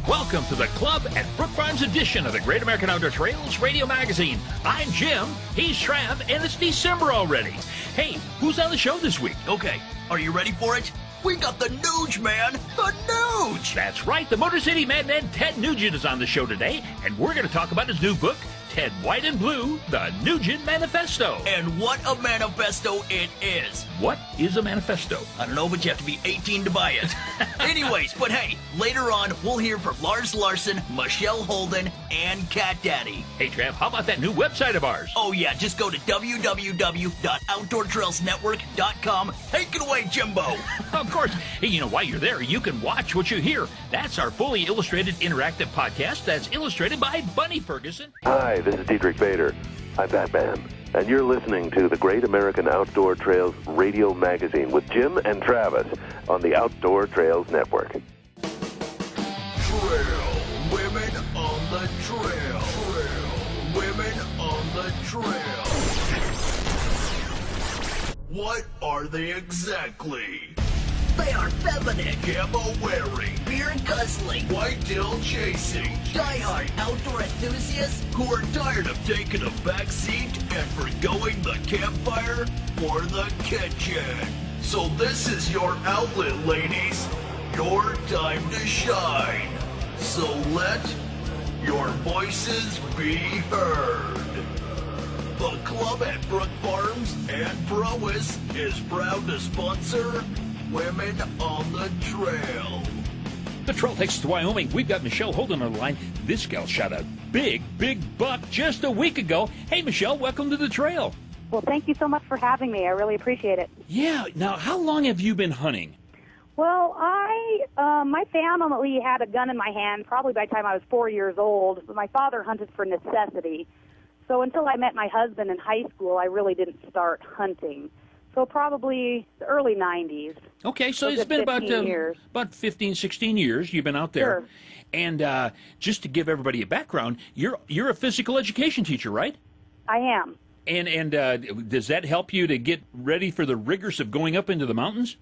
Welcome to the Club at Brook Farms edition of the Great American Outdoor Trails Radio Magazine. I'm Jim, he's Trav, and it's December already. Hey, who's on the show this week? Okay, are you ready for it? We got the Nuge, man! The Nuge! That's right, the Motor City Madman Ted Nugent is on the show today, and we're going to talk about his new book, Ted White and Blue, the Nugent Manifesto. And what a manifesto it is. What is a manifesto? I don't know, but you have to be 18 to buy it. Anyways, but hey, later on, we'll hear from Lars Larson, Michelle Holden, and Cat Daddy. Hey, Trav, how about that new website of ours? Oh, yeah, just go to www.outdoortrailsnetwork.com. Take it away, Jimbo. Of course. Hey, you know, while you're there, you can watch what you hear. That's our fully illustrated interactive podcast that's illustrated by Bunny Ferguson. Hi, this is Dietrich Bader. I'm Batman. And you're listening to the Great American Outdoor Trails Radio Magazine with Jim and Travis on the Outdoor Trails Network. Trail women on the trail. Trail women on the trail. What are they exactly? They are feminine, camo-wearing, beer-guzzling, whitetail chasing, die-hard outdoor enthusiasts who are tired of taking a back seat and forgoing the campfire or the kitchen. So this is your outlet, ladies. Your time to shine. So let your voices be heard. The Club at Brook Farms and Prowess is proud to sponsor Women on the Trail. The trail takes us to Wyoming. We've got Michelle Holden on the line. This gal shot a big buck just a week ago. Hey, Michelle, welcome to the trail. Well, thank you so much for having me. I really appreciate it. Yeah. Now, how long have you been hunting? Well, my family had a gun in my hand probably by the time I was 4 years old. But my father hunted for necessity. So until I met my husband in high school, I really didn't start hunting. So probably the early 90s. Okay, so it's been about 15, 16 years you've been out there. Sure. And just to give everybody a background, you're a physical education teacher, right? I am. And does that help you to get ready for the rigors of going up into the mountains?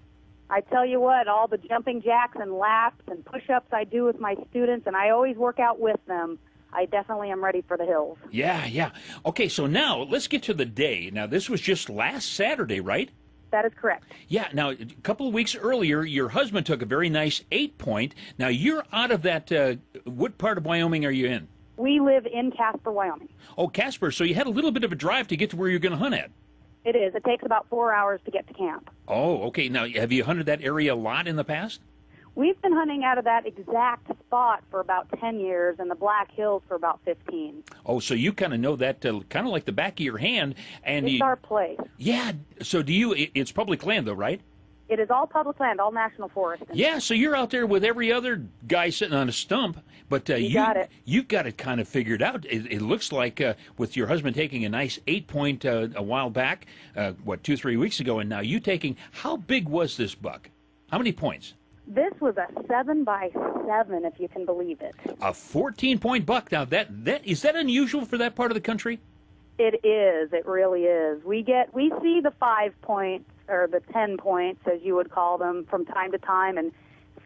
I tell you what, all the jumping jacks and laps and push-ups I do with my students, and I always work out with them, I definitely am ready for the hills. Yeah. Okay, so now let's get to the day. Now, this was just last Saturday, right? That is correct. Yeah, now, a couple of weeks earlier, your husband took a very nice 8-point. Now, you're out of that, what part of Wyoming are you in? We live in Casper, Wyoming. Oh, Casper, so you had a little bit of a drive to get to where you're going to hunt at. It is. It takes about 4 hours to get to camp. Oh, okay. Now, have you hunted that area a lot in the past? We've been hunting out of that exact spot for about 10 years and the Black Hills for about 15. Oh, so you kind of know that kind of like the back of your hand. And it's our place. Yeah. So it's public land, though, right? It is all public land, all national forest. Yeah, so you're out there with every other guy sitting on a stump. But got it. You've got it kind of figured out. It looks like with your husband taking a nice 8-point a while back, 2-3 weeks ago, and now you taking, how big was this buck? How many points? This was a 7x7, if you can believe it. A 14-point buck. Now, is that unusual for that part of the country? It is. It really is. We see the 5 points or the 10 points, as you would call them, from time to time, and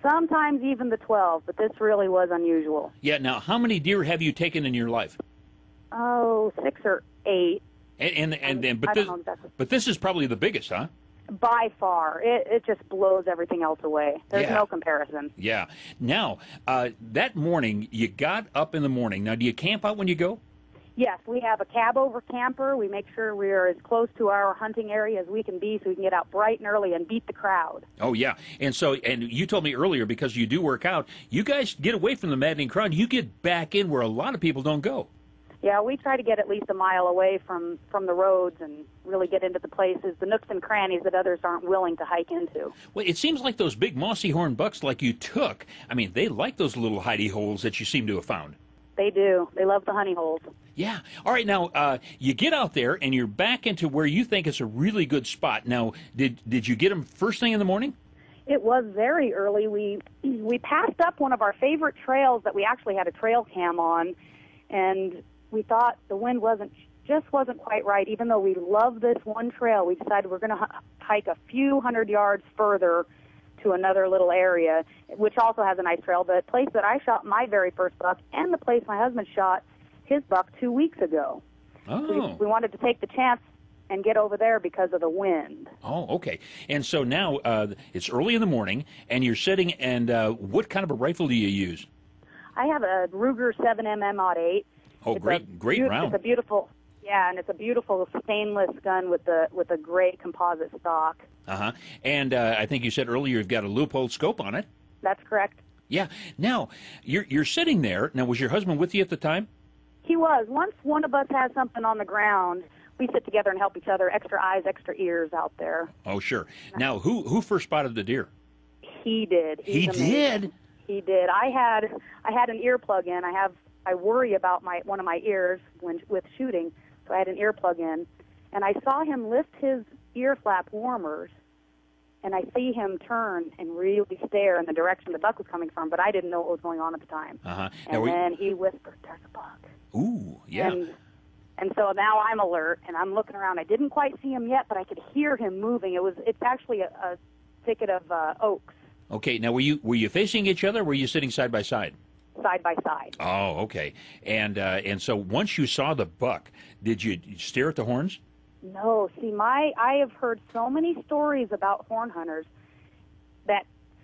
sometimes even the 12. But this really was unusual. Yeah. Now, how many deer have you taken in your life? Oh, 6 or 8. But I don't know exactly. But this is probably the biggest, huh? By far. It just blows everything else away. There's no comparison. Yeah. Now, that morning, you got up in the morning. Now, do you camp out when you go? Yes, we have a cab-over camper. We make sure we're as close to our hunting area as we can be so we can get out bright and early and beat the crowd. Oh, yeah. And you told me earlier, because you do work out, you guys get away from the maddening crowd. You get back in where a lot of people don't go. Yeah, we try to get at least a mile away from the roads and really get into the places, the nooks and crannies that others aren't willing to hike into. Well, it seems like those big mossy horn bucks like you took, I mean, they like those little hidey holes that you seem to have found. They do. They love the honey holes. Yeah. All right, now, you get out there and you're back into where you think is a really good spot. Now, did you get them first thing in the morning? It was very early. We passed up one of our favorite trails that we actually had a trail cam on, and we thought the wind wasn't quite right. Even though we love this one trail, we decided we're going to hike a few hundred yards further to another little area, which also has a nice trail. The place that I shot my very first buck and the place my husband shot his buck 2 weeks ago. Oh. We wanted to take the chance and get over there because of the wind. Oh, okay. And so now it's early in the morning, and you're sitting, and what kind of a rifle do you use? I have a Ruger 7mm08. Oh, great round. It's a beautiful, yeah, and it's a beautiful stainless gun with a great composite stock. Uh-huh. And I think you said earlier you've got a Leupold scope on it. That's correct. Yeah. Now, you're sitting there. Now, was your husband with you at the time? He was. Once one of us has something on the ground, we sit together and help each other. Extra eyes, extra ears out there. Oh, sure. Now, who first spotted the deer? He did. He did? He did. I had an earplug in. I worry about one of my ears with shooting, so I had an earplug in, and I saw him lift his ear flap warmers, and I see him turn and really stare in the direction the buck was coming from, but I didn't know what was going on at the time. Uh-huh. And then he whispered, "There's a buck." Ooh, yeah. And so now I'm alert, and I'm looking around. I didn't quite see him yet, but I could hear him moving. It's actually a thicket of oaks. Okay. Now, were you facing each other, or were you sitting side by side? Side by side. Oh, okay. And so once you saw the buck, did you stare at the horns? No. See, I have heard so many stories about horn hunters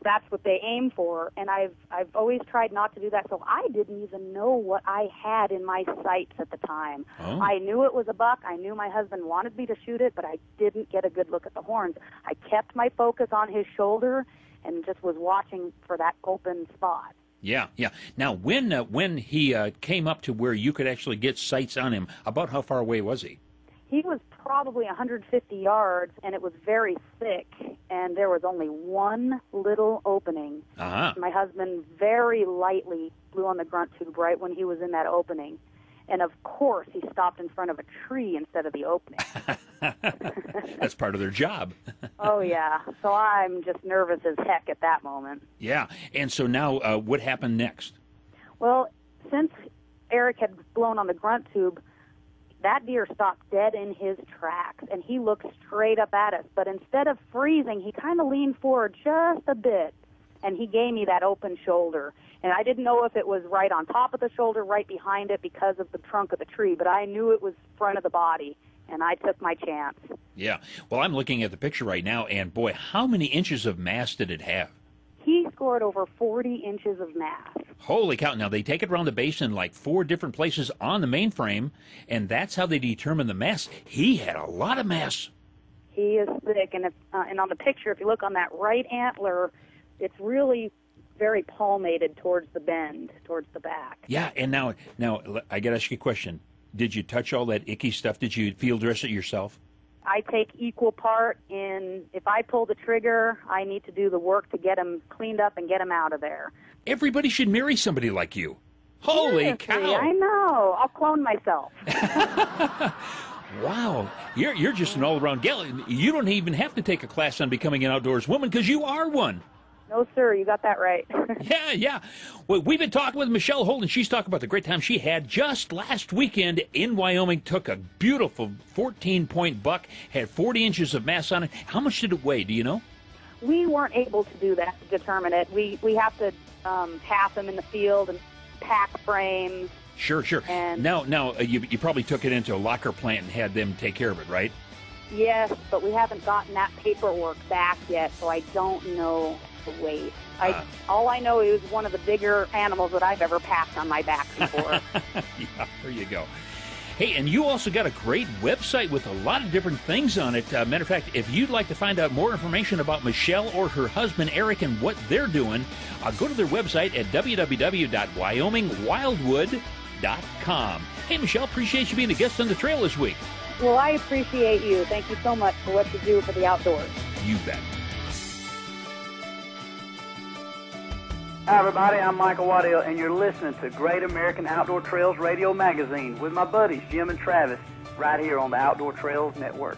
that's what they aim for, and I've always tried not to do that, so I didn't even know what I had in my sights at the time. Oh. I knew it was a buck. I knew my husband wanted me to shoot it, but I didn't get a good look at the horns. I kept my focus on his shoulder and just was watching for that open spot. Yeah, yeah. Now, when he came up to where you could actually get sights on him, about how far away was he? He was probably 150 yards, and it was very thick, and there was only one little opening. Uh-huh. My husband very lightly blew on the grunt tube right when he was in that opening. And, of course, he stopped in front of a tree instead of the opening. That's part of their job. Oh, yeah. So I'm just nervous as heck at that moment. Yeah. And so now what happened next? Well, since Eric had blown on the grunt tube, that deer stopped dead in his tracks, and he looked straight up at us. But instead of freezing, he kind of leaned forward just a bit, and he gave me that open shoulder. And I didn't know if it was right on top of the shoulder, right behind it because of the trunk of the tree, but I knew it was front of the body, and I took my chance. Yeah. Well, I'm looking at the picture right now, and boy, how many inches of mass did it have? He scored over 40 inches of mass. Holy cow. Now, they take it around the base in like 4 different places on the main frame, and that's how they determine the mass. He had a lot of mass. He is thick, and on the picture, if you look on that right antler, it's really very palmated towards the bend, towards the back. Yeah, and now I got to ask you a question. Did you touch all that icky stuff? Did you field dress it yourself? I take equal part in, if I pull the trigger, I need to do the work to get him cleaned up and get him out of there. Everybody should marry somebody like you. Holy Seriously, cow. I know. I'll clone myself. Wow. You're just an all-around gal. You don't even have to take a class on becoming an outdoors woman because you are one. No, sir. You got that right. Yeah. Well, we've been talking with Michelle Holden. She's talking about the great time she had just last weekend in Wyoming. Took a beautiful 14-point buck, had 40 inches of mass on it. How much did it weigh? Do you know? We weren't able to do that to determine it. We have to pass them in the field and pack frames. Sure. And Now, you probably took it into a locker plant and had them take care of it, right? yes, but we haven't gotten that paperwork back yet, so I don't know the weight. All I know is one of the bigger animals that I've ever packed on my back before. Yeah, there you go. Hey, and you also got a great website with a lot of different things on it. Matter of fact, if you'd like to find out more information about Michelle or her husband Eric and what they're doing, go to their website at www.wyomingwildwood.com. Hey, Michelle, appreciate you being a guest on the trail this week. Well, I appreciate you. Thank you so much for what you do for the outdoors. You bet. Hi, everybody. I'm Michael Whitetail, and you're listening to Great American Outdoor Trails Radio Magazine with my buddies Jim and Travis right here on the Outdoor Trails Network.